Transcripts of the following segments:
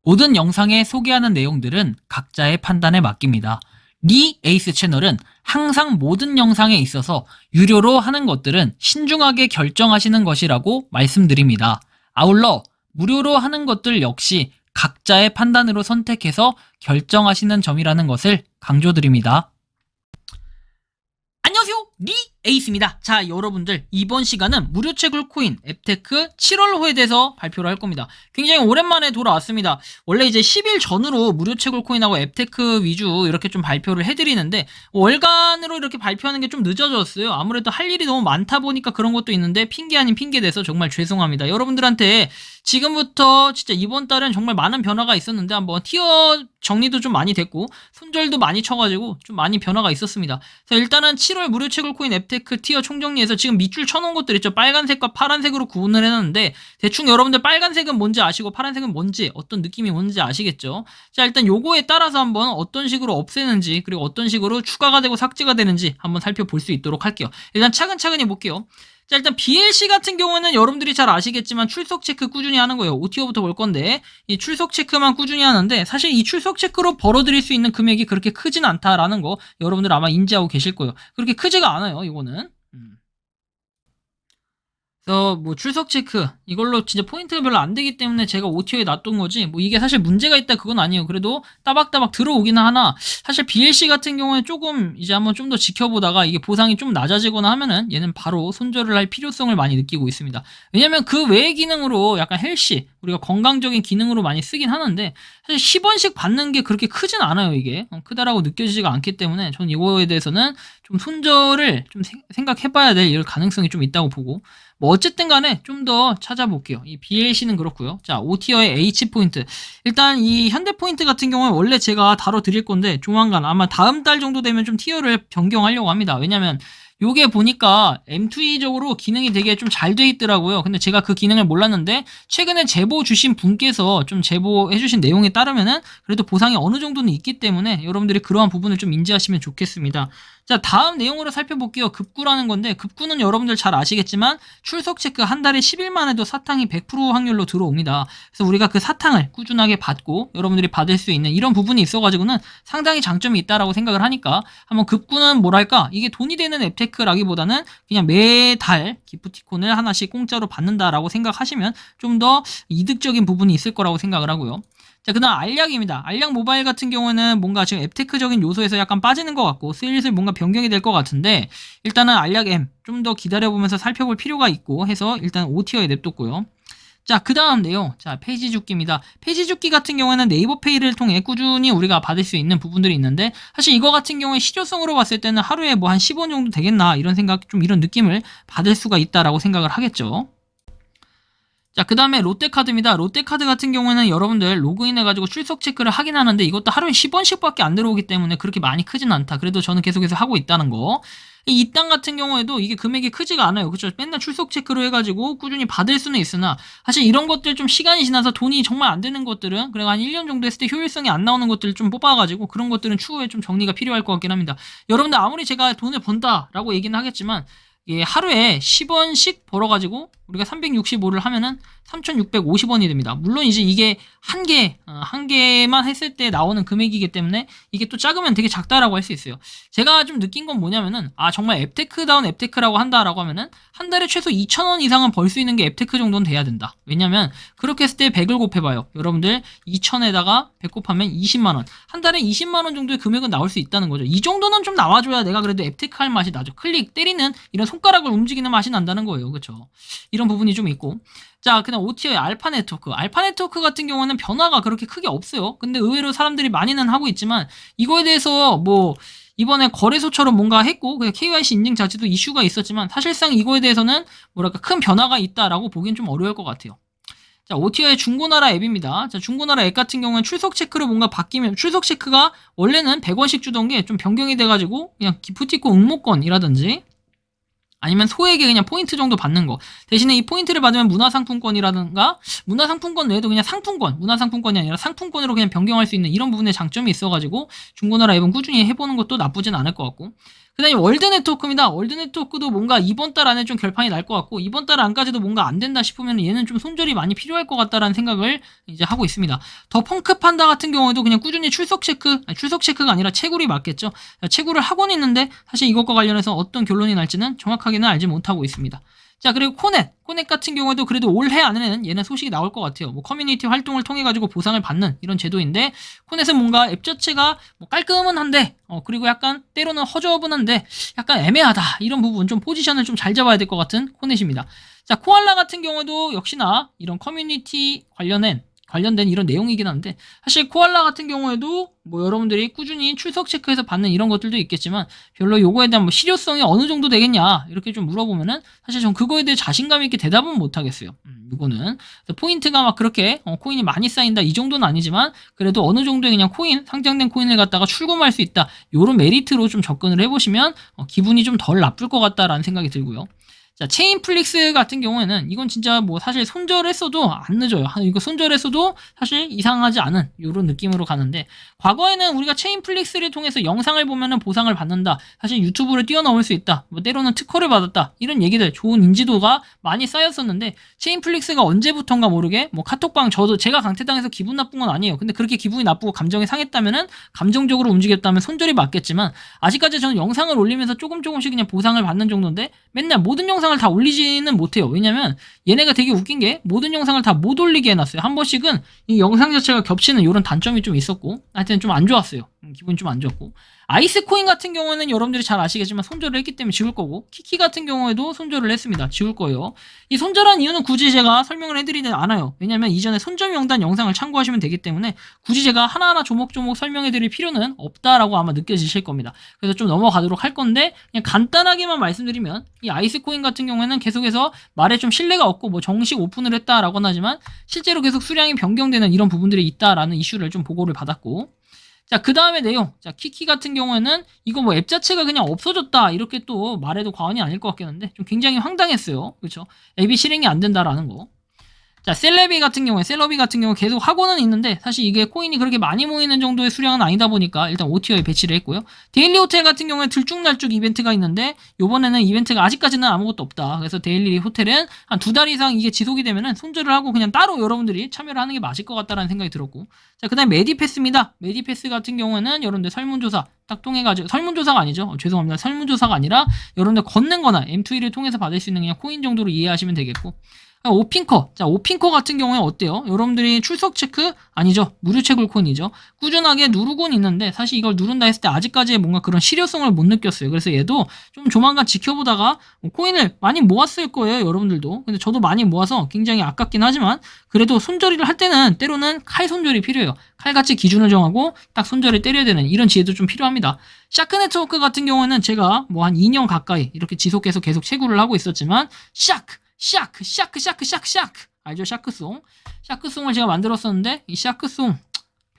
모든 영상에 소개하는 내용들은 각자의 판단에 맡깁니다. 리 에이스 채널은 항상 모든 영상에 있어서 유료로 하는 것들은 신중하게 결정하시는 것이라고 말씀드립니다. 아울러 무료로 하는 것들 역시 각자의 판단으로 선택해서 결정하시는 점이라는 것을 강조드립니다. 안녕하세요, 리 에이스입니다. 자, 여러분들, 이번 시간은 무료채 굴코인 앱테크 7월호에 대해서 발표를 할 겁니다. 굉장히 오랜만에 돌아왔습니다. 원래 이제 10일 전으로 무료채 굴코인하고 앱테크 위주 이렇게 좀 발표를 해드리는데 월간으로 이렇게 발표하는 게 좀 늦어졌어요. 아무래도 할 일이 너무 많다 보니까 그런 것도 있는데 핑계 아닌 핑계 대서 정말 죄송합니다. 여러분들한테 지금부터 진짜 이번 달은 정말 많은 변화가 있었는데 한번 티어 정리도 좀 많이 됐고 손절도 많이 쳐가지고 좀 많이 변화가 있었습니다. 그래서 일단은 7월 무료채 굴코인 앱테크 티어 총정리해서 지금 밑줄 쳐놓은 것들 있죠. 빨간색과 파란색으로 구분을 해놨는데 대충 여러분들 빨간색은 뭔지 아시고 파란색은 뭔지 어떤 느낌이 뭔지 아시겠죠? 자, 일단 요거에 따라서 한번 어떤 식으로 없애는지 그리고 어떤 식으로 추가가 되고 삭제가 되는지 한번 살펴볼 수 있도록 할게요. 일단 차근차근히 볼게요. 자, 일단 BLC 같은 경우는 여러분들이 잘 아시겠지만 출석 체크 꾸준히 하는 거예요. OTO부터 볼 건데 이 출석 체크만 꾸준히 하는데 사실 이 출석 체크로 벌어들일 수 있는 금액이 그렇게 크진 않다라는 거 여러분들 아마 인지하고 계실 거예요. 그렇게 크지가 않아요, 이거는. 그래서 뭐 출석 체크 이걸로 진짜 포인트가 별로 안 되기 때문에 제가 OTO에 놨던 거지 뭐 이게 사실 문제가 있다 그건 아니에요. 그래도 따박따박 들어오기는 하나 사실 BLC 같은 경우에 조금 이제 한번 좀 더 지켜보다가 이게 보상이 좀 낮아지거나 하면은 얘는 바로 손절을 할 필요성을 많이 느끼고 있습니다. 왜냐면 그 외의 기능으로 약간 헬시 우리가 건강적인 기능으로 많이 쓰긴 하는데 사실 10원씩 받는 게 그렇게 크진 않아요. 이게 크다라고 느껴지지가 않기 때문에 저는 이거에 대해서는 좀 손절을 좀 생각해봐야 될 이럴 가능성이 좀 있다고 보고 뭐 어쨌든 간에 좀 더 찾아볼게요. 이 BLC는 그렇고요. 자, O티어의 H포인트. 일단 이 현대포인트 같은 경우는 원래 제가 다뤄드릴 건데 조만간 아마 다음 달 정도 되면 좀 티어를 변경하려고 합니다. 왜냐면 요게 보니까 M2E적으로 기능이 되게 좀 잘 돼 있더라고요. 근데 제가 그 기능을 몰랐는데 최근에 제보 주신 분께서 좀 제보해 주신 내용에 따르면은 그래도 보상이 어느 정도는 있기 때문에 여러분들이 그러한 부분을 좀 인지하시면 좋겠습니다. 자, 다음 내용으로 살펴볼게요. 급구라는 건데 급구는 여러분들 잘 아시겠지만 출석 체크 한 달에 10일만 해도 사탕이 100% 확률로 들어옵니다. 그래서 우리가 그 사탕을 꾸준하게 받고 여러분들이 받을 수 있는 이런 부분이 있어가지고는 상당히 장점이 있다라고 생각을 하니까 한번 급구는 뭐랄까 이게 돈이 되는 앱테크라기보다는 그냥 매달 기프티콘을 하나씩 공짜로 받는다라고 생각하시면 좀 더 이득적인 부분이 있을 거라고 생각을 하고요. 자, 그 다음 알약입니다. 알약 모바일 같은 경우는 뭔가 지금 앱테크적인 요소에서 약간 빠지는 것 같고 슬슬 뭔가 변경이 될 것 같은데 일단은 알약 M 좀 더 기다려보면서 살펴볼 필요가 있고 해서 일단 O티어에 냅뒀고요. 자, 그 다음 내용. 자, 페이지 줍기입니다. 페이지 줍기 같은 경우에는 네이버페이를 통해 꾸준히 우리가 받을 수 있는 부분들이 있는데 사실 이거 같은 경우에 실효성으로 봤을 때는 하루에 뭐 한 10원 정도 되겠나 이런 생각 좀 이런 느낌을 받을 수가 있다라고 생각을 하겠죠. 자, 그 다음에 롯데카드입니다. 롯데카드 같은 경우에는 여러분들 로그인해가지고 출석 체크를 하긴 하는데 이것도 하루에 10원씩 밖에 안 들어오기 때문에 그렇게 많이 크진 않다. 그래도 저는 계속해서 하고 있다는 거. 이 땅 같은 경우에도 이게 금액이 크지가 않아요. 그렇죠? 맨날 출석 체크로 해가지고 꾸준히 받을 수는 있으나 사실 이런 것들 좀 시간이 지나서 돈이 정말 안 되는 것들은 그래가 한 1년 정도 했을 때 효율성이 안 나오는 것들을 좀 뽑아가지고 그런 것들은 추후에 좀 정리가 필요할 것 같긴 합니다. 여러분들 아무리 제가 돈을 번다라고 얘기는 하겠지만 예, 하루에 10원씩 벌어가지고 우리가 365를 하면은 3,650원이 됩니다. 물론 이제 이게 한 개만 했을 때 나오는 금액이기 때문에 이게 또 작으면 되게 작다라고 할 수 있어요. 제가 좀 느낀 건 뭐냐면은 정말 앱테크다운 앱테크라고 한다라고 하면은 한 달에 최소 2,000원 이상은 벌 수 있는 게 앱테크 정도는 돼야 된다. 왜냐면 그렇게 했을 때 100을 곱해봐요. 여러분들 2,000에다가 100 곱하면 20만원. 한 달에 20만원 정도의 금액은 나올 수 있다는 거죠. 이 정도는 좀 나와줘야 내가 그래도 앱테크 할 맛이 나죠. 클릭 때리는 이런 손가락을 움직이는 맛이 난다는 거예요. 그렇죠? 이런 부분이 좀 있고. 자, 그냥 OTO의 알파 네트워크. 알파 네트워크 같은 경우는 변화가 그렇게 크게 없어요. 근데 의외로 사람들이 많이는 하고 있지만 이거에 대해서 뭐 이번에 거래소처럼 뭔가 했고 그냥 KYC 인증 자체도 이슈가 있었지만 사실상 이거에 대해서는 뭐랄까 큰 변화가 있다라고 보기엔 좀 어려울 것 같아요. 자, OTO의 중고나라 앱입니다. 자, 중고나라 앱 같은 경우는 출석 체크로 뭔가 바뀌면 출석 체크가 원래는 100원씩 주던 게 좀 변경이 돼가지고 그냥 기프티콘 응모권이라든지 아니면 소액의 그냥 포인트 정도 받는 거. 대신에 이 포인트를 받으면 문화상품권이라든가 문화상품권 외에도 그냥 상품권, 문화상품권이 아니라 상품권으로 그냥 변경할 수 있는 이런 부분에 장점이 있어가지고 중고나라 앱은 꾸준히 해보는 것도 나쁘진 않을 것 같고 그 다음에 월드 네트워크입니다. 월드 네트워크도 뭔가 이번 달 안에 좀 결판이 날 것 같고, 이번 달 안까지도 뭔가 안 된다 싶으면 얘는 좀 손절이 많이 필요할 것 같다라는 생각을 이제 하고 있습니다. 더 펑크 판다 같은 경우에도 그냥 꾸준히 출석 체크가 아니라 채굴이 맞겠죠. 채굴을 하고는 있는데, 사실 이것과 관련해서 어떤 결론이 날지는 정확하게는 알지 못하고 있습니다. 자, 그리고 코넷 같은 경우에도 그래도 올해 안에는 얘는 소식이 나올 것 같아요. 뭐 커뮤니티 활동을 통해 가지고 보상을 받는 이런 제도인데, 코넷은 뭔가 앱 자체가 뭐 깔끔은 한데, 그리고 약간 때로는 허접은한데 약간 애매하다, 이런 부분 좀 포지션을 좀 잘 잡아야 될 것 같은 코넷입니다. 자, 코알라 같은 경우도 역시나 이런 커뮤니티 관련된 이런 내용이긴 한데, 사실 코알라 같은 경우에도 뭐 여러분들이 꾸준히 출석 체크해서 받는 이런 것들도 있겠지만, 별로 요거에 대한 뭐 실효성이 어느 정도 되겠냐 이렇게 좀 물어보면은 사실 전 그거에 대해 자신감 있게 대답은 못 하겠어요. 이거는 포인트가 막 그렇게 코인이 많이 쌓인다 이 정도는 아니지만, 그래도 어느 정도의 그냥 상장된 코인을 갖다가 출금할 수 있다, 요런 메리트로 좀 접근을 해보시면 기분이 좀 덜 나쁠 것 같다라는 생각이 들고요. 자, 체인플릭스 같은 경우에는 이건 진짜 뭐 사실 손절했어도 안 늦어요. 이거 손절했어도 사실 이상하지 않은 이런 느낌으로 가는데, 과거에는 우리가 체인플릭스를 통해서 영상을 보면은 보상을 받는다, 사실 유튜브를 뛰어넘을 수 있다, 뭐 때로는 특허를 받았다, 이런 얘기들, 좋은 인지도가 많이 쌓였었는데, 체인플릭스가 언제부턴가 모르게 뭐 카톡방, 저도 제가 강퇴당해서 기분 나쁜 건 아니에요. 근데 그렇게 기분이 나쁘고 감정이 상했다면은, 감정적으로 움직였다면 손절이 맞겠지만, 아직까지 저는 영상을 올리면서 조금씩 그냥 보상을 받는 정도인데, 맨날 모든 영상을 다 올리지는 못해요. 왜냐면 얘네가 되게 웃긴 게 모든 영상을 다 못 올리게 해놨어요. 한 번씩은 이 영상 자체가 겹치는 이런 단점이 좀 있었고, 하여튼 좀 안 좋았어요. 기분이 좀 안 좋았고, 아이스코인 같은 경우에는 여러분들이 잘 아시겠지만 손절을 했기 때문에 지울 거고, 키키 같은 경우에도 손절을 했습니다. 지울 거예요. 이 손절한 이유는 굳이 제가 설명을 해드리지 않아요. 왜냐면 이전에 손절 명단 영상을 참고하시면 되기 때문에 굳이 제가 하나하나 조목조목 설명해드릴 필요는 없다라고 아마 느껴지실 겁니다. 그래서 좀 넘어가도록 할 건데, 그냥 간단하게만 말씀드리면, 이 아이스코인 같은 경우에는 계속해서 말에 좀 신뢰가 없고 뭐 정식 오픈을 했다라고는 하지만 실제로 계속 수량이 변경되는 이런 부분들이 있다라는 이슈를 좀 보고를 받았고, 자, 그 다음에 내용. 자, 키키 같은 경우에는 이거 뭐 앱 자체가 그냥 없어졌다, 이렇게 또 말해도 과언이 아닐 것 같긴 한데, 좀 굉장히 황당했어요. 그렇죠? 앱이 실행이 안 된다라는 거. 자, 셀러비 같은 경우에 계속 하고는 있는데, 사실 이게 코인이 그렇게 많이 모이는 정도의 수량은 아니다 보니까 일단 OTO에 배치를 했고요. 데일리 호텔 같은 경우에 들쭉날쭉 이벤트가 있는데, 요번에는 이벤트가 아직까지는 아무것도 없다. 그래서 데일리 호텔은 한 2달 이상 이게 지속이 되면은 손절을 하고 그냥 따로 여러분들이 참여를 하는 게 맞을 것 같다라는 생각이 들었고, 자, 그 다음에 메디패스입니다. 메디패스 같은 경우에는 여러분들 설문조사 딱 통해가지고, 설문조사가 아니죠. 죄송합니다. 설문조사가 아니라 여러분들 걷는 거나 M2E를 통해서 받을 수 있는 그냥 코인 정도로 이해하시면 되겠고, 오핑커. 자, 오핑커 같은 경우에 어때요? 여러분들이 출석 체크 아니죠. 무료 채굴 코인이죠. 꾸준하게 누르곤 있는데, 사실 이걸 누른다 했을 때 아직까지 뭔가 그런 실효성을 못 느꼈어요. 그래서 얘도 좀 조만간 지켜보다가 코인을 많이 모았을 거예요, 여러분들도. 근데 저도 많이 모아서 굉장히 아깝긴 하지만, 그래도 손절이를 할 때는 때로는 칼 손절이 필요해요. 칼같이 기준을 정하고 딱 손절을 때려야 되는 이런 지혜도 좀 필요합니다. 샤크 네트워크 같은 경우에는 제가 뭐 한 2년 가까이 이렇게 지속해서 계속 채굴을 하고 있었지만, 샤크 알죠? 샤크송을 제가 만들었었는데, 이 샤크송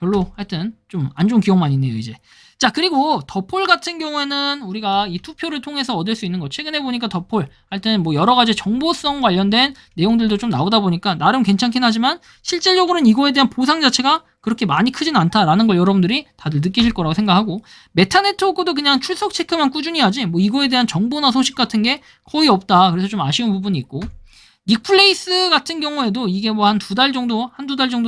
별로 하여튼 좀 안 좋은 기억만 있네요, 이제. 자, 그리고 더폴 같은 경우에는 우리가 이 투표를 통해서 얻을 수 있는 거, 최근에 보니까 더폴 하여튼 뭐 여러 가지 정보성 관련된 내용들도 좀 나오다 보니까 나름 괜찮긴 하지만, 실질적으로는 이거에 대한 보상 자체가 그렇게 많이 크진 않다라는 걸 여러분들이 다들 느끼실 거라고 생각하고, 메타 네트워크도 그냥 출석 체크만 꾸준히 하지 뭐 이거에 대한 정보나 소식 같은 게 거의 없다. 그래서 좀 아쉬운 부분이 있고, 닉플레이스 같은 경우에도 이게 뭐 한두 달 정도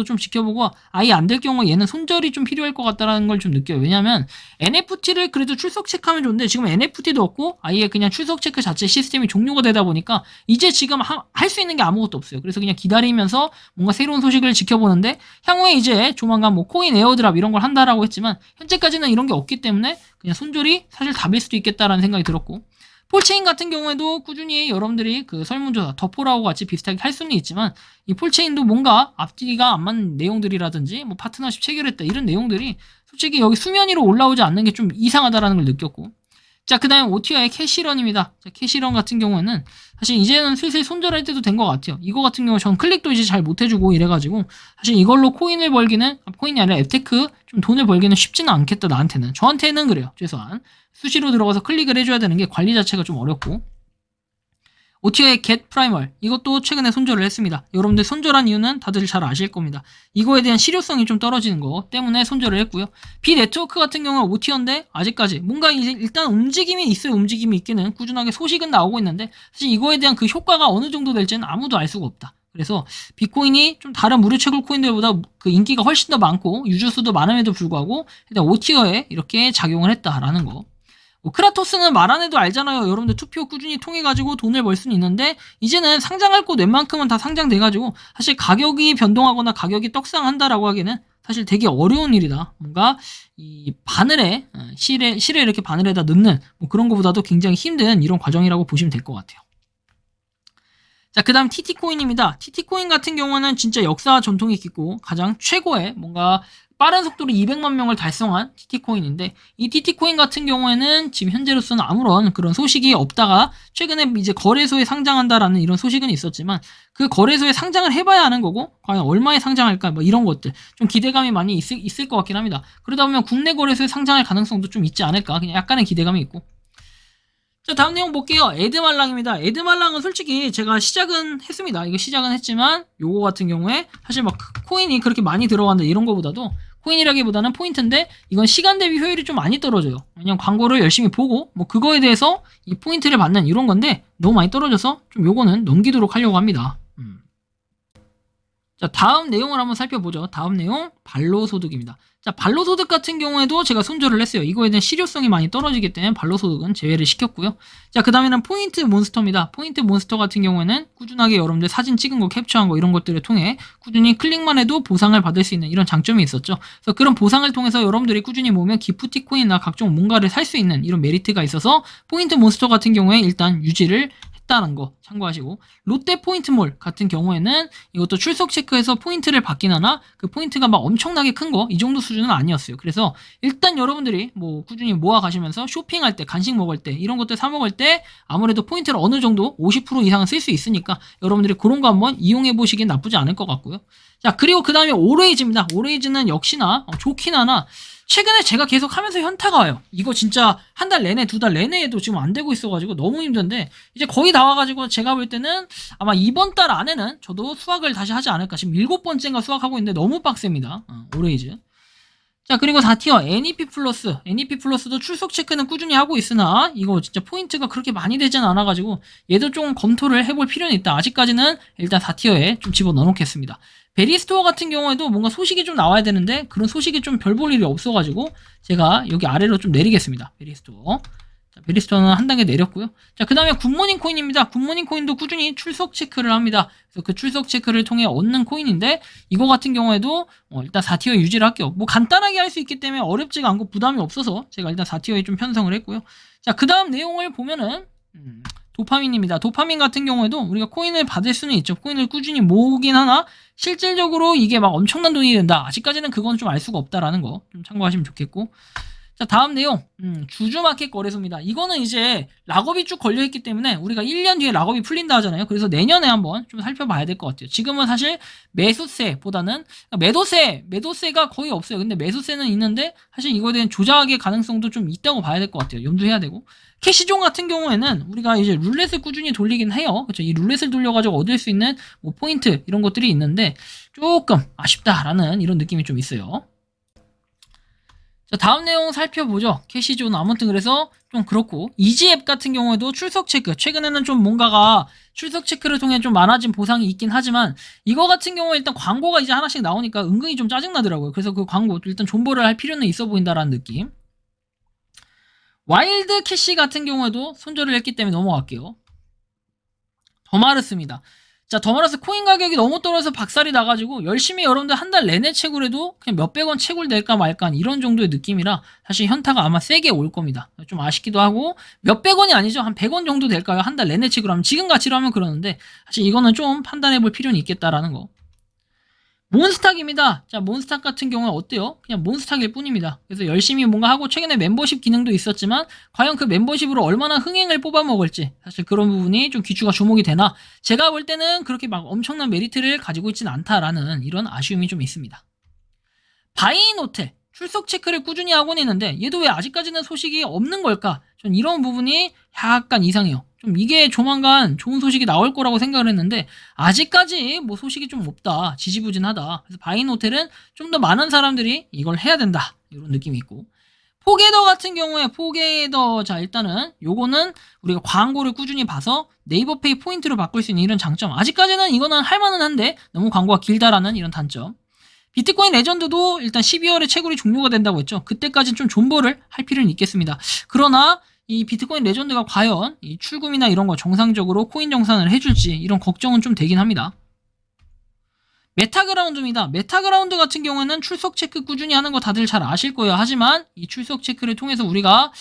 좀 지켜보고 아예 안 될 경우에 얘는 손절이 좀 필요할 것 같다라는 걸 좀 느껴요. 왜냐면 NFT를 그래도 출석 체크하면 좋은데, 지금 NFT도 없고 아예 그냥 출석 체크 자체 시스템이 종료가 되다 보니까 이제 지금 할 수 있는 게 아무것도 없어요. 그래서 그냥 기다리면서 뭔가 새로운 소식을 지켜보는데, 향후에 이제 조만간 뭐 코인 에어드랍 이런 걸 한다라고 했지만 현재까지는 이런 게 없기 때문에 그냥 손절이 사실 답일 수도 있겠다라는 생각이 들었고, 폴체인 같은 경우에도 꾸준히 여러분들이 그 설문조사, 더폴하고 같이 비슷하게 할 수는 있지만, 이 폴체인도 뭔가 앞뒤가 안 맞는 내용들이라든지 뭐 파트너십 체결했다 이런 내용들이 솔직히 여기 수면 위로 올라오지 않는 게 좀 이상하다라는 걸 느꼈고, 자, 그 다음에 OTI의 캐시런입니다. 자, 캐시런 같은 경우에는 사실 이제는 슬슬 손절할 때도 된 것 같아요. 이거 같은 경우 전 클릭도 이제 잘 못해주고 이래가지고, 사실 이걸로 코인이 아니라 앱테크 좀 돈을 벌기는 쉽지는 않겠다, 나한테는. 저한테는 그래요, 최소한. 수시로 들어가서 클릭을 해줘야 되는 게 관리 자체가 좀 어렵고, 오티어의 겟 프라이멀 이것도 최근에 손절을 했습니다. 여러분들 손절한 이유는 다들 잘 아실 겁니다. 이거에 대한 실효성이 좀 떨어지는 거 때문에 손절을 했고요. 비네트워크 같은 경우는 오티어인데 아직까지 뭔가 이제 일단 움직임이 있어요. 움직임이 있기는 꾸준하게 소식은 나오고 있는데 사실 이거에 대한 그 효과가 어느 정도 될지는 아무도 알 수가 없다. 그래서 비트코인이 좀 다른 무료 채굴 코인들보다 그 인기가 훨씬 더 많고 유저 수도 많음에도 불구하고 일단 오티어에 이렇게 작용을 했다라는 거. 크라토스는 말 안 해도 알잖아요. 여러분들 투표 꾸준히 통해가지고 돈을 벌 수는 있는데 이제는 상장할 곳 웬만큼은 다 상장돼가지고 사실 가격이 변동하거나 가격이 떡상한다라고 하기는 사실 되게 어려운 일이다. 뭔가 이 바늘에 실에 이렇게 바늘에다 넣는 뭐 그런 것보다도 굉장히 힘든 이런 과정이라고 보시면 될 것 같아요. 자, 그 다음 TT코인입니다. TT코인 같은 경우는 진짜 역사 전통이 깊고 가장 최고의 뭔가 빠른 속도로 200만 명을 달성한 TT코인인데 이 TT코인 같은 경우에는 지금 현재로서는 아무런 그런 소식이 없다가 최근에 이제 거래소에 상장한다라는 이런 소식은 있었지만 그 거래소에 상장을 해봐야 하는 거고 과연 얼마에 상장할까 뭐 이런 것들 좀 기대감이 많이 있을 것 같긴 합니다. 그러다 보면 국내 거래소에 상장할 가능성도 좀 있지 않을까 그냥 약간의 기대감이 있고 자, 다음 내용 볼게요. 에드말랑입니다. 에드말랑은 솔직히 제가 시작은 했습니다. 이거 시작은 했지만 요거 같은 경우에 사실 막 코인이 그렇게 많이 들어간다 이런 거보다도 코인이라기보다는 포인트인데 이건 시간 대비 효율이 좀 많이 떨어져요. 왜냐면 광고를 열심히 보고 뭐 그거에 대해서 이 포인트를 받는 이런 건데 너무 많이 떨어져서 좀 요거는 넘기도록 하려고 합니다. 자, 다음 내용을 한번 살펴보죠. 다음 내용 발로소득입니다. 자, 발로소득 같은 경우에도 제가 손절을 했어요. 이거에 대한 실효성이 많이 떨어지기 때문에 발로소득은 제외를 시켰고요. 자, 그 다음에는 포인트 몬스터입니다. 포인트 몬스터 같은 경우에는 꾸준하게 여러분들 사진 찍은 거 캡처한 거 이런 것들을 통해 꾸준히 클릭만 해도 보상을 받을 수 있는 이런 장점이 있었죠. 그래서 그런 보상을 통해서 여러분들이 꾸준히 모으면 기프티코인이나 각종 뭔가를 살 수 있는 이런 메리트가 있어서 포인트 몬스터 같은 경우에 일단 유지를 다는 거 참고하시고 롯데 포인트몰 같은 경우에는 이것도 출석 체크해서 포인트를 받긴 하나 그 포인트가 막 엄청나게 큰 거 이 정도 수준은 아니었어요. 그래서 일단 여러분들이 뭐 꾸준히 모아 가시면서 쇼핑할 때 간식 먹을 때 이런 것들 사 먹을 때 아무래도 포인트를 어느 정도 50% 이상은 쓸 수 있으니까 여러분들이 그런 거 한번 이용해 보시긴 나쁘지 않을 것 같고요. 자, 그리고 그 다음에 오레이즈입니다. 오레이즈는 역시나 좋긴 하나 최근에 제가 계속 하면서 현타가 와요. 이거 진짜 한 달 내내, 두 달 내내에도 지금 안 되고 있어가지고 너무 힘든데, 이제 거의 다 와가지고 제가 볼 때는 아마 이번 달 안에는 저도 수학을 다시 하지 않을까. 지금 7번째인가 수학하고 있는데 너무 빡셉니다. 오레이즈. 자, 그리고 4티어 NEP 플러스. NEP 플러스도 출석 체크는 꾸준히 하고 있으나 이거 진짜 포인트가 그렇게 많이 되진 않아가지고 얘도 좀 검토를 해볼 필요는 있다. 아직까지는 일단 4티어에 좀 집어넣어 놓겠습니다. 베리스토어 같은 경우에도 뭔가 소식이 좀 나와야 되는데 그런 소식이 좀 별 볼 일이 없어가지고 제가 여기 아래로 좀 내리겠습니다. 베리스토어. 자, 베리스토어는 한 단계 내렸고요. 자, 그 다음에 굿모닝 코인입니다. 굿모닝 코인도 꾸준히 출석 체크를 합니다. 그래서 그 출석 체크를 통해 얻는 코인인데 이거 같은 경우에도 일단 4티어 유지를 할게요. 뭐 간단하게 할 수 있기 때문에 어렵지가 않고 부담이 없어서 제가 일단 4티어에 좀 편성을 했고요. 자, 그 다음 내용을 보면은 도파민입니다. 도파민 같은 경우에도 우리가 코인을 받을 수는 있죠. 코인을 꾸준히 모으긴 하나 실질적으로 이게 막 엄청난 돈이 된다. 아직까지는 그건 좀 알 수가 없다라는 거 좀 참고하시면 좋겠고. 자, 다음 내용 주주마켓 거래소입니다. 이거는 이제 락업이 쭉 걸려있기 때문에 우리가 1년 뒤에 락업이 풀린다 하잖아요. 그래서 내년에 한번 좀 살펴봐야 될 것 같아요. 지금은 사실 매수세보다는 매도세가 거의 없어요. 근데 매수세는 있는데 사실 이거에 대한 조작의 가능성도 좀 있다고 봐야 될 것 같아요. 염두해야 되고. 캐시존 같은 경우에는 우리가 이제 룰렛을 꾸준히 돌리긴 해요. 그렇죠? 이 룰렛을 돌려가지고 얻을 수 있는 뭐 포인트 이런 것들이 있는데 조금 아쉽다라는 이런 느낌이 좀 있어요. 자, 다음 내용 살펴보죠. 캐시존 아무튼 그래서 좀 그렇고 이지앱 같은 경우에도 출석 체크 최근에는 좀 뭔가가 출석 체크를 통해 좀 많아진 보상이 있긴 하지만 이거 같은 경우에 일단 광고가 이제 하나씩 나오니까 은근히 좀 짜증나더라고요. 그래서 그 광고 일단 존버를 할 필요는 있어 보인다라는 느낌. 와일드 캐시 같은 경우에도 손절을 했기 때문에 넘어갈게요. 더마르스입니다. 자, 더마르스 코인 가격이 너무 떨어져서 박살이 나가지고 열심히 여러분들 한 달 내내 채굴해도 그냥 몇백원 채굴될까 말까 이런 정도의 느낌이라 사실 현타가 아마 세게 올 겁니다. 좀 아쉽기도 하고 몇백원이 아니죠. 한 100원 정도 될까요? 한 달 내내 채굴하면 지금 가치로 하면 그러는데 사실 이거는 좀 판단해볼 필요는 있겠다라는 거. 몬스탁입니다. 자, 몬스탁 같은 경우는 어때요? 그냥 몬스탁일 뿐입니다. 그래서 열심히 뭔가 하고 최근에 멤버십 기능도 있었지만 과연 그 멤버십으로 얼마나 흥행을 뽑아먹을지 사실 그런 부분이 좀 귀추가 주목이 되나 제가 볼 때는 그렇게 막 엄청난 메리트를 가지고 있진 않다라는 이런 아쉬움이 좀 있습니다. 바이인호텔 출석 체크를 꾸준히 하고는 있는데 얘도 왜 아직까지는 소식이 없는 걸까? 전 이런 부분이 약간 이상해요. 좀 이게 조만간 좋은 소식이 나올 거라고 생각을 했는데 아직까지 뭐 소식이 좀 없다. 지지부진하다. 그래서 바이노텔은 좀 더 많은 사람들이 이걸 해야 된다. 이런 느낌이 있고 포게더 같은 경우에 포게더 자 일단은 요거는 우리가 광고를 꾸준히 봐서 네이버페이 포인트로 바꿀 수 있는 이런 장점 아직까지는 이거는 할만은 한데 너무 광고가 길다라는 이런 단점 비트코인 레전드도 일단 12월에 채굴이 종료가 된다고 했죠. 그때까지는 좀 존버를 할 필요는 있겠습니다. 그러나 이 비트코인 레전드가 과연 이 출금이나 이런 거 정상적으로 코인 정산을 해줄지 이런 걱정은 좀 되긴 합니다. 메타그라운드입니다. 메타그라운드 같은 경우에는 출석 체크 꾸준히 하는 거 다들 잘 아실 거예요. 하지만 이 출석 체크를 통해서 우리가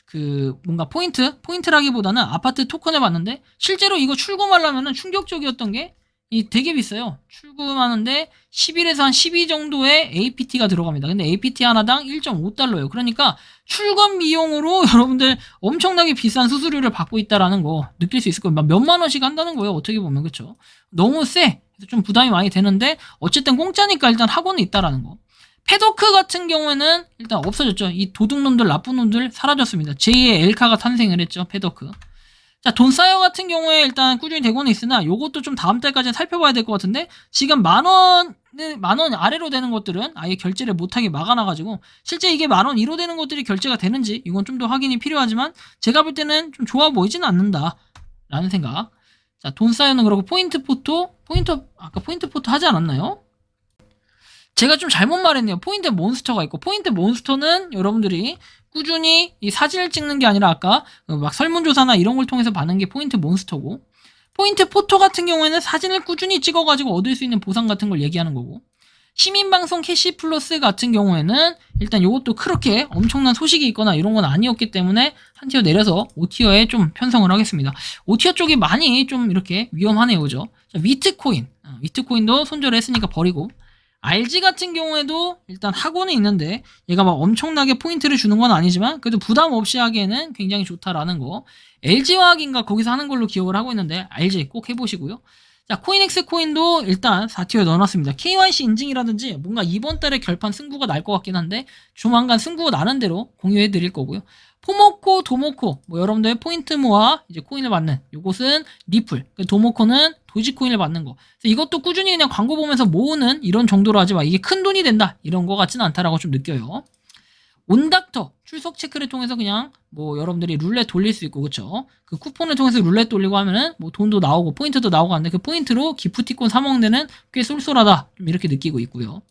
그 뭔가 포인트라기보다는 아파트 토큰을 봤는데 실제로 이거 출금하려면 충격적이었던 게 이 되게 비싸요. 출금하는데 11에서 한 12 정도의 APT가 들어갑니다. 근데 APT 하나당 1.5달러예요. 그러니까 출금 비용으로 여러분들 엄청나게 비싼 수수료를 받고 있다라는 거 느낄 수 있을 거예요. 막 몇만 원씩 한다는 거예요. 어떻게 보면 그렇죠. 너무 세. 그래서 좀 부담이 많이 되는데 어쨌든 공짜니까 일단 하고는 있다라는 거. 패도크 같은 경우에는 일단 없어졌죠. 이 도둑놈들 나쁜 놈들 사라졌습니다. 제2의 엘카가 탄생을 했죠. 패도크. 자, 돈사이어 같은 경우에 일단 꾸준히 되고는 있으나 요것도 좀 다음 달까지는 살펴봐야 될 것 같은데 지금 만 원 아래로 되는 것들은 아예 결제를 못하게 막아놔가지고 실제 이게 10,000원 이로 되는 것들이 결제가 되는지 이건 좀 더 확인이 필요하지만 제가 볼 때는 좀 좋아 보이지는 않는다 라는 생각. 자, 돈사이어는 그렇고 포인트 포토 아까 포인트 포토 하지 않았나요? 제가 좀 잘못 말했네요. 포인트 몬스터가 있고 포인트 몬스터는 여러분들이 꾸준히 이 사진을 찍는 게 아니라 아까 막 설문조사나 이런 걸 통해서 받는 게 포인트 몬스터고 포인트 포토 같은 경우에는 사진을 꾸준히 찍어가지고 얻을 수 있는 보상 같은 걸 얘기하는 거고 시민방송 캐시 플러스 같은 경우에는 일단 이것도 그렇게 엄청난 소식이 있거나 이런 건 아니었기 때문에 한 티어 내려서 5티어에 좀 편성을 하겠습니다. 5티어 쪽이 많이 좀 이렇게 위험하네요. 그죠? 자, 위트코인도 손절을 했으니까 버리고 RG 같은 경우에도 일단 하고는 있는데 얘가 막 엄청나게 포인트를 주는 건 아니지만 그래도 부담 없이 하기에는 굉장히 좋다라는 거. LG화학인가 거기서 하는 걸로 기억을 하고 있는데 RG 꼭 해보시고요. 자, 코인엑스 코인도 일단 4티어에 넣어놨습니다. KYC 인증이라든지 뭔가 이번 달에 결판 승부가 날 것 같긴 한데 조만간 승부가 나는 대로 공유해드릴 거고요. 포모코, 도모코, 뭐 여러분들 포인트 모아 이제 코인을 받는 요것은 리플, 도모코는 도지코인을 받는 거. 그래서 이것도 꾸준히 그냥 광고 보면서 모으는 이런 정도로 하지 마. 이게 큰 돈이 된다 이런 거 같지는 않다라고 좀 느껴요. 온닥터 출석 체크를 통해서 그냥 뭐 여러분들이 룰렛 돌릴 수 있고 그쵸? 그 쿠폰을 통해서 룰렛 돌리고 하면은 뭐 돈도 나오고 포인트도 나오고 하는데 그 포인트로 기프티콘 사먹는 데는 꽤 쏠쏠하다 좀 이렇게 느끼고 있고요.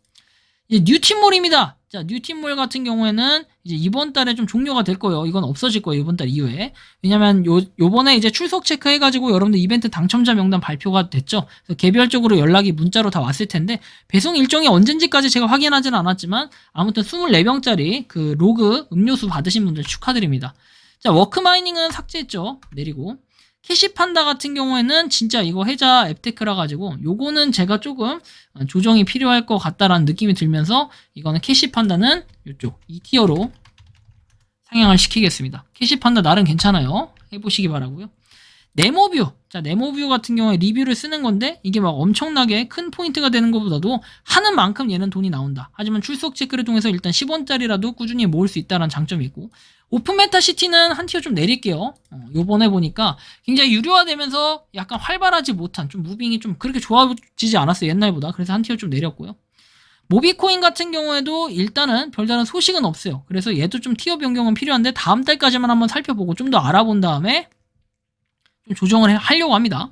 이제 뉴팀몰입니다. 자, 뉴팀몰 같은 경우에는 이제 이번 달에 좀 종료가 될 거예요. 이건 없어질 거예요. 이번 달 이후에. 왜냐면 요번에 이제 출석 체크해가지고 여러분들 이벤트 당첨자 명단 발표가 됐죠. 그래서 개별적으로 연락이 문자로 다 왔을 텐데 배송 일정이 언젠지까지 제가 확인하지는 않았지만 아무튼 24병짜리 그 로그 음료수 받으신 분들 축하드립니다. 자, 워크마이닝은 삭제했죠. 내리고. 캐시판다 같은 경우에는 진짜 이거 해자 앱테크라 가지고 요거는 제가 조금 조정이 필요할 것 같다라는 느낌이 들면서 이거는 캐시판다는 이쪽 2티어로 상향을 시키겠습니다. 캐시판다 나름 괜찮아요. 해보시기 바라고요. 네모뷰. 자, 네모뷰 같은 경우에 리뷰를 쓰는 건데 이게 막 엄청나게 큰 포인트가 되는 것보다도 하는 만큼 얘는 돈이 나온다. 하지만 출석 체크를 통해서 일단 10원짜리라도 꾸준히 모을 수 있다는 장점이 있고 오픈메타시티는 한 티어 좀 내릴게요. 요번에 보니까 굉장히 유료화되면서 약간 활발하지 못한 좀 무빙이 좀 그렇게 좋아지지 않았어요. 옛날보다. 그래서 한 티어 좀 내렸고요. 모비코인 같은 경우에도 일단은 별다른 소식은 없어요. 그래서 얘도 좀 티어 변경은 필요한데 다음 달까지만 한번 살펴보고 좀 더 알아본 다음에 좀 조정을 하려고 합니다.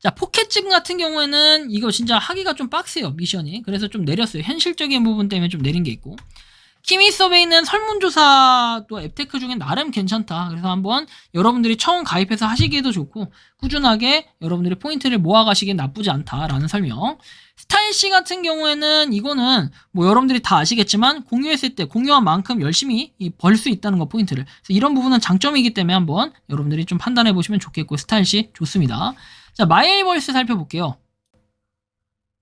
자, 포켓증 같은 경우에는 이거 진짜 하기가 좀 빡세요. 미션이. 그래서 좀 내렸어요. 현실적인 부분 때문에 좀 내린 게 있고 키미 서베이는 설문조사도 앱테크 중에 나름 괜찮다. 그래서 한번 여러분들이 처음 가입해서 하시기에도 좋고 꾸준하게 여러분들이 포인트를 모아가시기엔 나쁘지 않다라는 설명. 스타일C 같은 경우에는 이거는 뭐 여러분들이 다 아시겠지만 공유했을 때 공유한 만큼 열심히 벌 수 있다는 거 포인트를. 그래서 이런 부분은 장점이기 때문에 한번 여러분들이 좀 판단해 보시면 좋겠고 스타일C 좋습니다. 자, 마일벌스 살펴볼게요.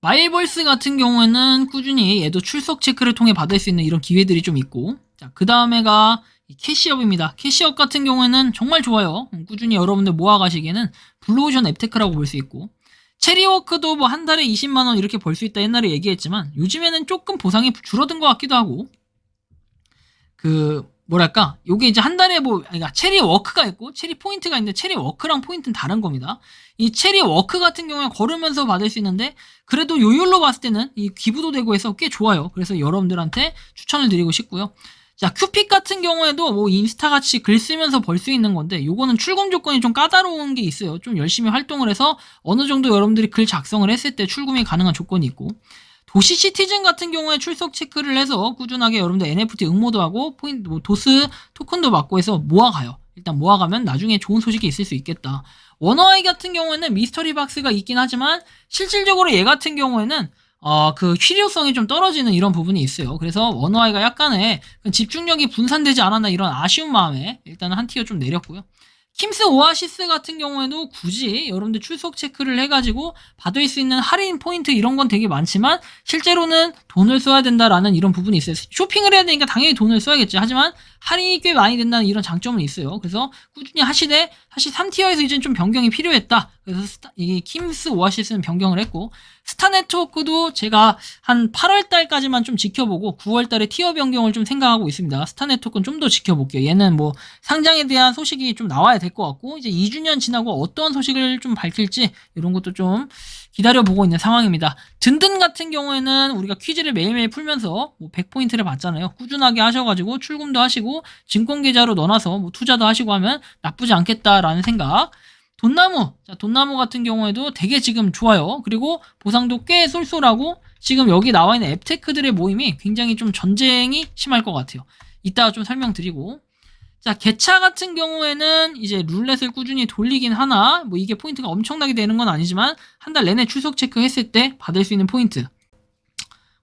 마일벌스 같은 경우에는 꾸준히 얘도 출석 체크를 통해 받을 수 있는 이런 기회들이 좀 있고 자, 그 다음에가 캐시업입니다. 캐시업 같은 경우에는 정말 좋아요. 꾸준히 여러분들 모아가시기에는 블루오션 앱테크라고 볼 수 있고 체리워크도 뭐 한 달에 20만원 이렇게 벌 수 있다 옛날에 얘기했지만 요즘에는 조금 보상이 줄어든 것 같기도 하고 그 뭐랄까, 요게 이제 한 달에 그러니까 체리 워크가 있고 체리 포인트가 있는데 체리 워크랑 포인트는 다른 겁니다. 이 체리 워크 같은 경우에 걸으면서 받을 수 있는데 그래도 요율로 봤을 때는 이 기부도 되고 해서 꽤 좋아요. 그래서 여러분들한테 추천을 드리고 싶고요. 자, 큐픽 같은 경우에도 뭐 인스타 같이 글 쓰면서 벌 수 있는 건데 요거는 출금 조건이 좀 까다로운 게 있어요. 좀 열심히 활동을 해서 어느 정도 여러분들이 글 작성을 했을 때 출금이 가능한 조건이 있고, 도시 시티즌 같은 경우에 출석 체크를 해서 꾸준하게 여러분들 NFT 응모도 하고 포인트 도스 토큰도 받고 해서 모아가요. 일단 모아가면 나중에 좋은 소식이 있을 수 있겠다. 워너아이 같은 경우에는 미스터리 박스가 있긴 하지만 실질적으로 얘 같은 경우에는 그 실효성이 좀 떨어지는 이런 부분이 있어요. 그래서 워너아이가 약간의 집중력이 분산되지 않았나 이런 아쉬운 마음에 일단은 한 티어 좀 내렸고요. 킴스 오아시스 같은 경우에도 굳이 여러분들 출석 체크를 해가지고 받을 수 있는 할인 포인트 이런 건 되게 많지만 실제로는 돈을 써야 된다라는 이런 부분이 있어요. 쇼핑을 해야 되니까 당연히 돈을 써야겠지. 하지만 할인이 꽤 많이 된다는 이런 장점은 있어요. 그래서 꾸준히 하시되 사실 3티어에서 이제 좀 변경이 필요했다. 그래서 이 킴스 오아시스는 변경을 했고, 스타 네트워크도 제가 한 8월 달까지만 좀 지켜보고 9월 달에 티어 변경을 좀 생각하고 있습니다. 스타 네트워크는 좀 더 지켜볼게요. 얘는 뭐 상장에 대한 소식이 좀 나와야 될 것 같고 이제 2주년 지나고 어떤 소식을 좀 밝힐지 이런 것도 좀 기다려보고 있는 상황입니다. 든든 같은 경우에는 우리가 퀴즈를 매일매일 풀면서 뭐 100포인트를 받잖아요. 꾸준하게 하셔가지고 출금도 하시고 증권계좌로 넣어놔서 뭐 투자도 하시고 하면 나쁘지 않겠다라는 생각. 돈나무, 자, 돈나무 같은 경우에도 되게 지금 좋아요. 그리고 보상도 꽤 쏠쏠하고 지금 여기 나와 있는 앱테크들의 모임이 굉장히 좀 전쟁이 심할 것 같아요. 이따가 좀 설명드리고. 자, 개차 같은 경우에는 이제 룰렛을 꾸준히 돌리긴 하나, 뭐 이게 포인트가 엄청나게 되는 건 아니지만 한 달 내내 출석 체크했을 때 받을 수 있는 포인트.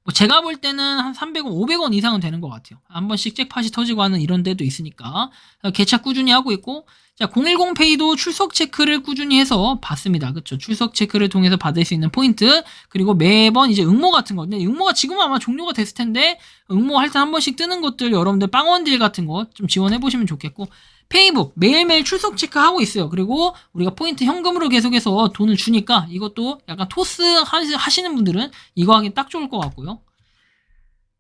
뭐 제가 볼 때는 한 300원, 500원 이상은 되는 것 같아요. 한 번씩 잭팟이 터지고 하는 이런 데도 있으니까. 개차 꾸준히 하고 있고, 자, 010페이도 출석 체크를 꾸준히 해서 받습니다. 그쵸? 출석 체크를 통해서 받을 수 있는 포인트, 그리고 매번 이제 응모 같은 거. 근데 응모가 지금은 아마 종료가 됐을 텐데, 응모할 때 한 번씩 뜨는 것들 여러분들 빵원딜 같은 거 좀 지원해보시면 좋겠고, 페이북 매일매일 출석 체크하고 있어요. 그리고 우리가 포인트 현금으로 계속해서 돈을 주니까 이것도 약간 토스 하시는 분들은 이거 하기 딱 좋을 것 같고요.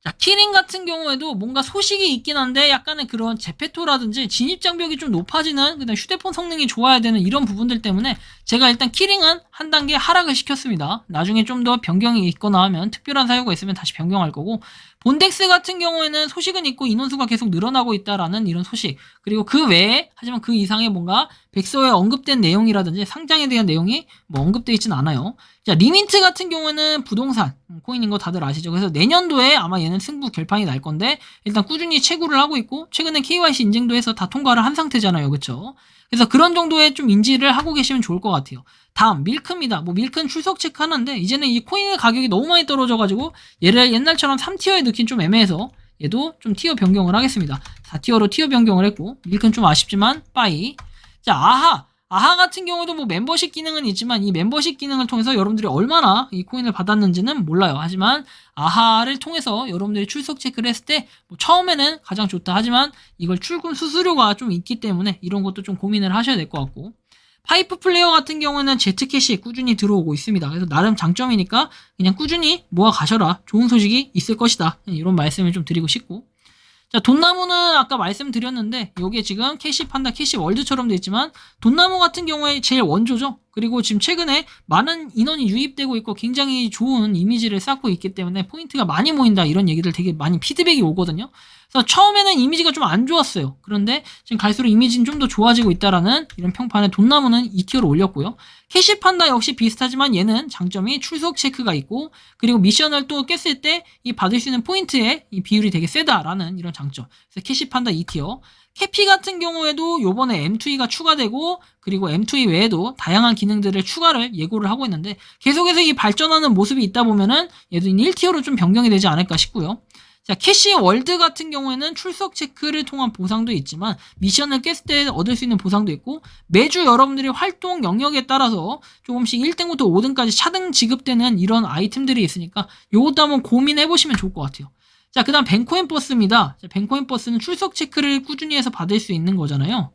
자, 키링 같은 경우에도 뭔가 소식이 있긴 한데 약간의 그런 제페토라든지 진입장벽이 좀 높아지는, 그다음 휴대폰 성능이 좋아야 되는 이런 부분들 때문에 제가 일단 키링은 한 단계 하락을 시켰습니다. 나중에 좀 더 변경이 있거나 하면 특별한 사유가 있으면 다시 변경할 거고, 본덱스 같은 경우에는 소식은 있고 인원수가 계속 늘어나고 있다라는 이런 소식, 그리고 그 외에 하지만 그 이상의 뭔가 백서에 언급된 내용이라든지 상장에 대한 내용이 뭐 언급되어 있진 않아요. 자, 리민트 같은 경우에는 부동산 코인인 거 다들 아시죠? 그래서 내년도에 아마 얘는 승부 결판이 날 건데 일단 꾸준히 채굴을 하고 있고 최근에 KYC 인증도 해서 다 통과를 한 상태잖아요. 그쵸? 그래서 그런 정도의 좀 인지를 하고 계시면 좋을 것 같아요. 다음 밀크입니다. 뭐 밀크는 출석 체크 하는데 이제는 이 코인의 가격이 너무 많이 떨어져가지고 얘를 옛날처럼 3티어에 넣긴 좀 애매해서 얘도 좀 티어 변경을 하겠습니다. 4티어로 티어 변경을 했고, 밀크는 좀 아쉽지만 빠이. 자, 아하 같은 경우도 뭐 멤버십 기능은 있지만 이 멤버십 기능을 통해서 여러분들이 얼마나 이 코인을 받았는지는 몰라요. 하지만 아하를 통해서 여러분들이 출석 체크를 했을 때 뭐 처음에는 가장 좋다. 하지만 이걸 출금 수수료가 좀 있기 때문에 이런 것도 좀 고민을 하셔야 될 것 같고, 파이프 플레이어 같은 경우는 제트캐시 꾸준히 들어오고 있습니다. 그래서 나름 장점이니까 그냥 꾸준히 모아 가셔라. 좋은 소식이 있을 것이다. 이런 말씀을 좀 드리고 싶고, 자, 돈나무는 아까 말씀드렸는데 여기에 지금 캐시 판다, 캐시 월드처럼 돼 있지만 돈나무 같은 경우에 제일 원조죠. 그리고 지금 최근에 많은 인원이 유입되고 있고 굉장히 좋은 이미지를 쌓고 있기 때문에 포인트가 많이 모인다 이런 얘기들 되게 많이 피드백이 오거든요. 그래서 처음에는 이미지가 좀 안 좋았어요. 그런데 지금 갈수록 이미지는 좀 더 좋아지고 있다라는 이런 평판에 돈나무는 2티어로 올렸고요. 캐시판다 역시 비슷하지만 얘는 장점이 출석 체크가 있고, 그리고 미션을 또 깼을 때 이 받을 수 있는 포인트의 이 비율이 되게 세다라는 이런 장점. 그래서 캐시판다 2티어. 캐피 같은 경우에도 요번에 M2E가 추가되고, 그리고 M2E 외에도 다양한 기능들을 추가를 예고를 하고 있는데 계속해서 이 발전하는 모습이 있다 보면은 얘도 1티어로 좀 변경이 되지 않을까 싶고요. 자, 캐시 월드 같은 경우에는 출석 체크를 통한 보상도 있지만 미션을 깼을 때 얻을 수 있는 보상도 있고, 매주 여러분들이 활동 영역에 따라서 조금씩 1등부터 5등까지 차등 지급되는 이런 아이템들이 있으니까 요것도 한번 고민해 보시면 좋을 것 같아요. 자, 그 다음 뱅코인 버스입니다. 자, 뱅코인 버스는 출석 체크를 꾸준히 해서 받을 수 있는 거잖아요.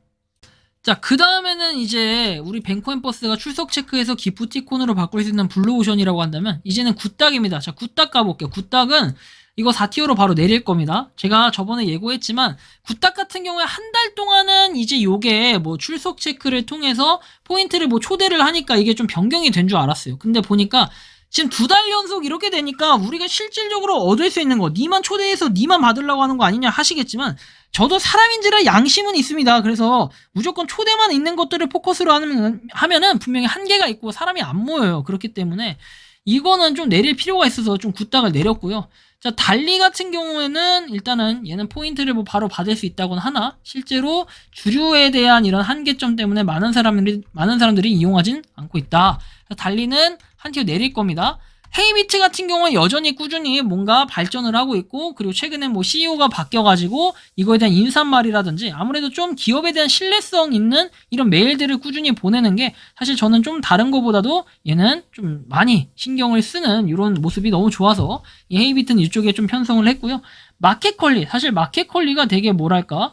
자, 그 다음에는 이제 우리 뱅코인 버스가 출석 체크해서 기프티콘으로 바꿀 수 있는 블루오션이라고 한다면 이제는 굿닥입니다. 자, 굿닥 가볼게요. 굿닥은 이거 4티어로 바로 내릴 겁니다. 제가 저번에 예고했지만 굿닥 같은 경우에 한 달 동안은 이제 요게 뭐 출석 체크를 통해서 포인트를 뭐 초대를 하니까 이게 좀 변경이 된 줄 알았어요. 근데 보니까 지금 2달 연속 이렇게 되니까 우리가 실질적으로 얻을 수 있는 거, 니만 초대해서 니만 받으려고 하는 거 아니냐 하시겠지만 저도 사람인지라 양심은 있습니다. 그래서 무조건 초대만 있는 것들을 포커스로 하면은 분명히 한계가 있고 사람이 안 모여요. 그렇기 때문에 이거는 좀 내릴 필요가 있어서 좀 굿닥을 내렸고요. 자, 달리 같은 경우에는 일단은 얘는 포인트를 뭐 바로 받을 수 있다고는 하나 실제로 주류에 대한 이런 한계점 때문에 많은 사람들이 이용하진 않고 있다. 달리는 한 티어 내릴 겁니다. 헤이비트 같은 경우는 여전히 꾸준히 뭔가 발전을 하고 있고, 그리고 최근에 뭐 CEO가 바뀌어가지고 이거에 대한 인사말이라든지 아무래도 좀 기업에 대한 신뢰성 있는 이런 메일들을 꾸준히 보내는 게 사실 저는 좀 다른 거보다도 얘는 좀 많이 신경을 쓰는 이런 모습이 너무 좋아서 이 헤이비트는 이쪽에 좀 편성을 했고요. 마켓컬리, 사실 마켓컬리가 되게 뭐랄까,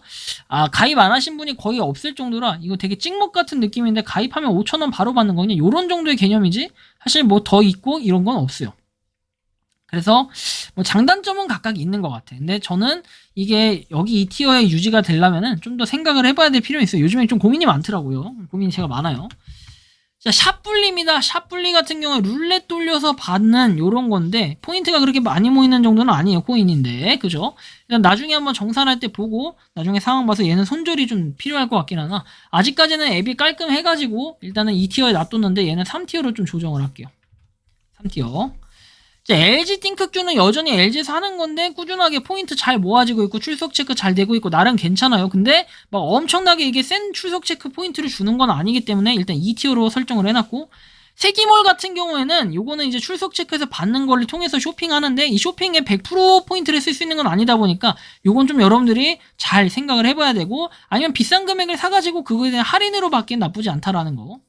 가입 안 하신 분이 거의 없을 정도라 이거 되게 찍먹 같은 느낌인데 가입하면 5,000원 바로 받는 거냐 요런 정도의 개념이지 사실 뭐 더 있고 이런 건 없어요. 그래서 뭐 장단점은 각각 있는 것 같아. 근데 저는 이게 여기 이 티어에 유지가 되려면은 좀 더 생각을 해봐야 될 필요가 있어요. 요즘에 좀 고민이 많더라고요. 고민이 제가 많아요. 자, 샷불리입니다. 샷불리 같은 경우에 룰렛 돌려서 받는 요런 건데 포인트가 그렇게 많이 모이는 정도는 아니에요. 코인인데 그죠? 일단 나중에 한번 정산할 때 보고 나중에 상황 봐서 얘는 손절이 좀 필요할 것 같긴 하나 아직까지는 앱이 깔끔해가지고 일단은 2티어에 놔뒀는데 얘는 3티어로 좀 조정을 할게요. 3티어. 자, LG 띵크큐는 여전히 LG에서 하는 건데 꾸준하게 포인트 잘 모아지고 있고 출석 체크 잘 되고 있고 나름 괜찮아요. 근데 막 엄청나게 이게 센 출석 체크 포인트를 주는 건 아니기 때문에 일단 2티어로 설정을 해놨고, 세기몰 같은 경우에는 요거는 이제 출석 체크에서 받는 거를 통해서 쇼핑하는데 이 쇼핑에 100% 포인트를 쓸 수 있는 건 아니다 보니까 요건 좀 여러분들이 잘 생각을 해봐야 되고, 아니면 비싼 금액을 사가지고 그거에 대한 할인으로 받기엔 나쁘지 않다라는 거.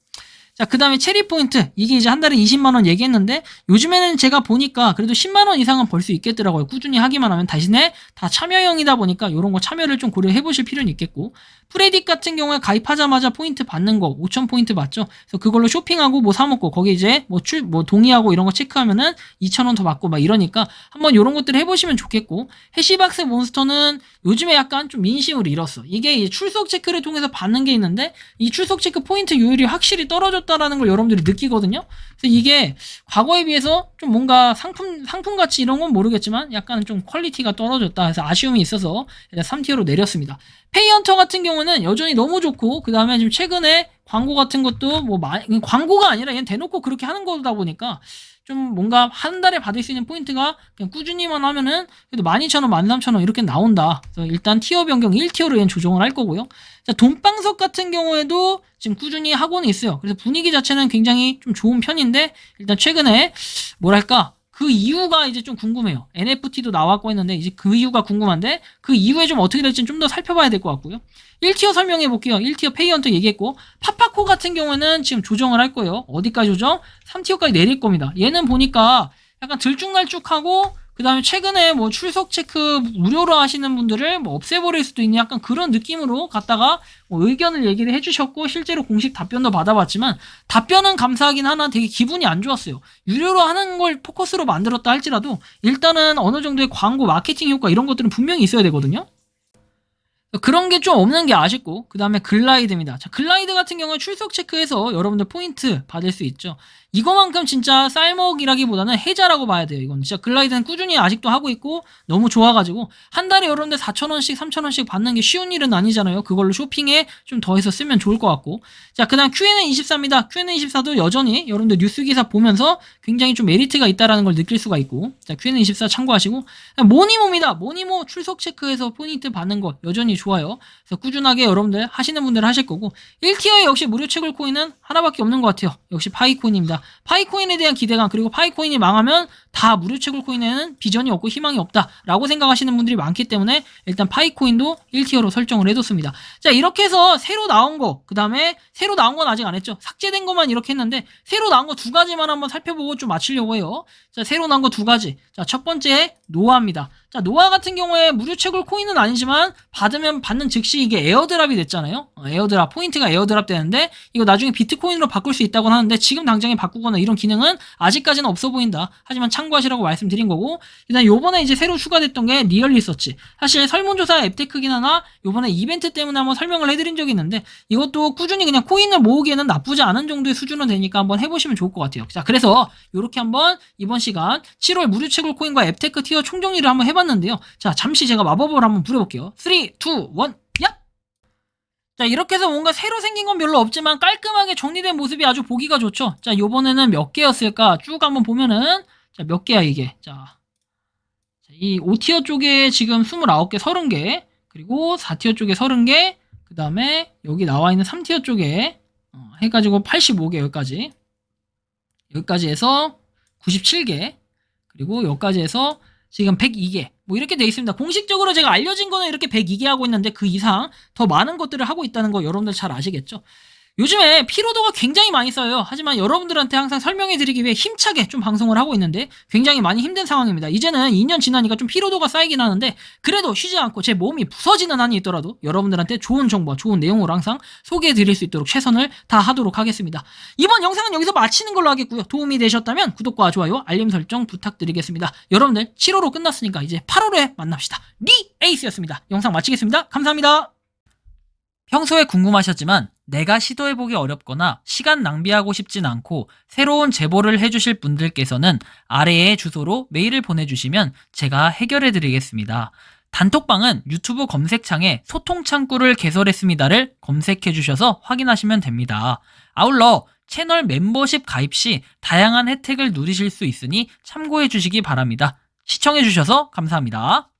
자, 그 다음에 체리 포인트. 이게 이제 한 달에 20만원 얘기했는데, 요즘에는 제가 보니까 그래도 10만원 이상은 벌 수 있겠더라고요. 꾸준히 하기만 하면. 대신에 다 참여형이다 보니까 이런 거 참여를 좀 고려해 보실 필요는 있겠고, 프레딕 같은 경우에 가입하자마자 포인트 받는 거, 5,000포인트 받죠? 그래서 그걸로 쇼핑하고 뭐 사먹고, 거기 이제 뭐 동의하고 이런 거 체크하면은 2,000원 더 받고 막 이러니까 한번 이런 것들을 해보시면 좋겠고, 해시박스 몬스터는 요즘에 약간 좀 민심을 잃었어. 이게 출석 체크를 통해서 받는 게 있는데, 이 출석 체크 포인트 요율이 확실히 떨어졌다라는 걸 여러분들이 느끼거든요. 그래서 이게 과거에 비해서 좀 뭔가 상품 가치 이런 건 모르겠지만 약간 좀 퀄리티가 떨어졌다 해서 아쉬움이 있어서 일단 3티어로 내렸습니다. 페이헌터 같은 경우는 여전히 너무 좋고, 그 다음에 지금 최근에 광고 같은 것도 뭐 광고가 아니라 얘는 대놓고 그렇게 하는 거다 보니까 좀 뭔가 한 달에 받을 수 있는 포인트가 그냥 꾸준히만 하면은 그래도 12,000원, 13,000원 이렇게 나온다. 그래서 일단 티어 변경 1티어로 얘는 조정을 할 거고요. 자, 돈방석 같은 경우에도 지금 꾸준히 하고는 있어요. 그래서 분위기 자체는 굉장히 좀 좋은 편인데, 일단 최근에 뭐랄까, 그 이유가 이제 좀 궁금해요. NFT도 나왔고 했는데 이제 그 이유가 궁금한데 그 이후에 좀 어떻게 될지는 좀 더 살펴봐야 될 것 같고요. 1티어 설명해 볼게요. 1티어 페이헌터 얘기했고, 파파코 같은 경우에는 지금 조정을 할 거예요. 어디까지 조정? 3티어까지 내릴 겁니다. 얘는 보니까 약간 들쭉날쭉하고, 그 다음에 최근에 뭐 출석 체크 무료로 하시는 분들을 뭐 없애버릴 수도 있는 약간 그런 느낌으로 갖다가 뭐 의견을 얘기를 해주셨고, 실제로 공식 답변도 받아봤지만 답변은 감사하긴 하나 되게 기분이 안 좋았어요. 유료로 하는 걸 포커스로 만들었다 할지라도 일단은 어느 정도의 광고 마케팅 효과 이런 것들은 분명히 있어야 되거든요. 그런 게 좀 없는 게 아쉽고, 그 다음에 글라이드입니다. 자, 글라이드 같은 경우는 출석 체크해서 여러분들 포인트 받을 수 있죠. 이거만큼 진짜 쌀먹이라기보다는 해자라고 봐야 돼요. 이건 진짜 글라이드는 꾸준히 아직도 하고 있고 너무 좋아가지고 한 달에 여러분들 4,000원씩 3,000원씩 받는 게 쉬운 일은 아니잖아요. 그걸로 쇼핑에 좀 더해서 쓰면 좋을 것 같고, 자, 그 다음 Q&A24입니다. Q&A24도 여전히 여러분들 뉴스기사 보면서 굉장히 좀 메리트가 있다는 걸 느낄 수가 있고, 자, Q&A24 참고하시고, 모니모입니다. 모니모 출석 체크해서 포인트 받는 거 여전히 좋아요. 그래서 꾸준하게 여러분들 하시는 분들은 하실 거고, 1티어에 역시 무료 채굴 코인은 하나밖에 없는 것 같아요. 역시 파이코인입니다. 파이코인에 대한 기대감, 그리고 파이코인이 망하면 다 무료 채굴 코인에는 비전이 없고 희망이 없다라고 생각하시는 분들이 많기 때문에 일단 파이코인도 1티어로 설정을 해뒀습니다. 자, 이렇게 해서 새로 나온 거, 그 다음에 새로 나온 건 아직 안 했죠. 삭제된 것만 이렇게 했는데 새로 나온 거 두 가지만 한번 살펴보고 좀 마치려고 해요. 자, 새로 나온 거 두 가지. 자, 첫 번째 노아입니다. 자, 노아 같은 경우에 무료 채굴 코인은 아니지만 받으면 받는 즉시 이게 에어드랍이 됐잖아요. 에어드랍, 포인트가 에어드랍 되는데 이거 나중에 비트코인으로 바꿀 수 있다고 하는데 지금 당장에 바꾸거나 이런 기능은 아직까지는 없어 보인다. 하지만 참고하시라고 말씀드린 거고, 일단 요번에 이제 새로 추가됐던 게 리얼 리서치. 사실 설문조사 앱테크긴 하나 요번에 이벤트 때문에 한번 설명을 해드린 적이 있는데 이것도 꾸준히 그냥 코인을 모으기에는 나쁘지 않은 정도의 수준은 되니까 한번 해보시면 좋을 것 같아요. 자, 그래서 요렇게 한번 이번 시간 7월 무료 채굴 코인과 앱테크 티어 총정리를 한번 해봤는데요. 자, 잠시 제가 마법을 한번 부려볼게요. 3, 2, 1, 야! 자, 이렇게 해서 뭔가 새로 생긴 건 별로 없지만 깔끔하게 정리된 모습이 아주 보기가 좋죠. 자, 요번에는 몇 개였을까? 쭉 한번 보면은, 자, 몇 개야, 이게. 자, 이 5티어 쪽에 지금 29개, 30개, 그리고 4티어 쪽에 30개, 그 다음에 여기 나와 있는 3티어 쪽에, 해가지고 85개, 여기까지 해서 97개, 그리고 여기까지 해서 지금 102개 뭐 이렇게 돼 있습니다. 공식적으로 제가 알려진 거는 이렇게 102개 하고 있는데 그 이상 더 많은 것들을 하고 있다는 거 여러분들 잘 아시겠죠? 요즘에 피로도가 굉장히 많이 쌓여요. 하지만 여러분들한테 항상 설명해 드리기 위해 힘차게 좀 방송을 하고 있는데 굉장히 많이 힘든 상황입니다. 이제는 2년 지나니까 좀 피로도가 쌓이긴 하는데 그래도 쉬지 않고 제 몸이 부서지는 한이 있더라도 여러분들한테 좋은 정보와 좋은 내용으로 항상 소개해 드릴 수 있도록 최선을 다하도록 하겠습니다. 이번 영상은 여기서 마치는 걸로 하겠고요. 도움이 되셨다면 구독과 좋아요, 알림 설정 부탁드리겠습니다. 여러분들 7월호 끝났으니까 이제 8월에 만납시다. 리 에이스였습니다. 영상 마치겠습니다. 감사합니다. 평소에 궁금하셨지만 내가 시도해보기 어렵거나 시간 낭비하고 싶진 않고 새로운 제보를 해주실 분들께서는 아래의 주소로 메일을 보내주시면 제가 해결해드리겠습니다. 단톡방은 유튜브 검색창에 소통창구를 개설했습니다를 검색해주셔서 확인하시면 됩니다. 아울러 채널 멤버십 가입 시 다양한 혜택을 누리실 수 있으니 참고해주시기 바랍니다. 시청해주셔서 감사합니다.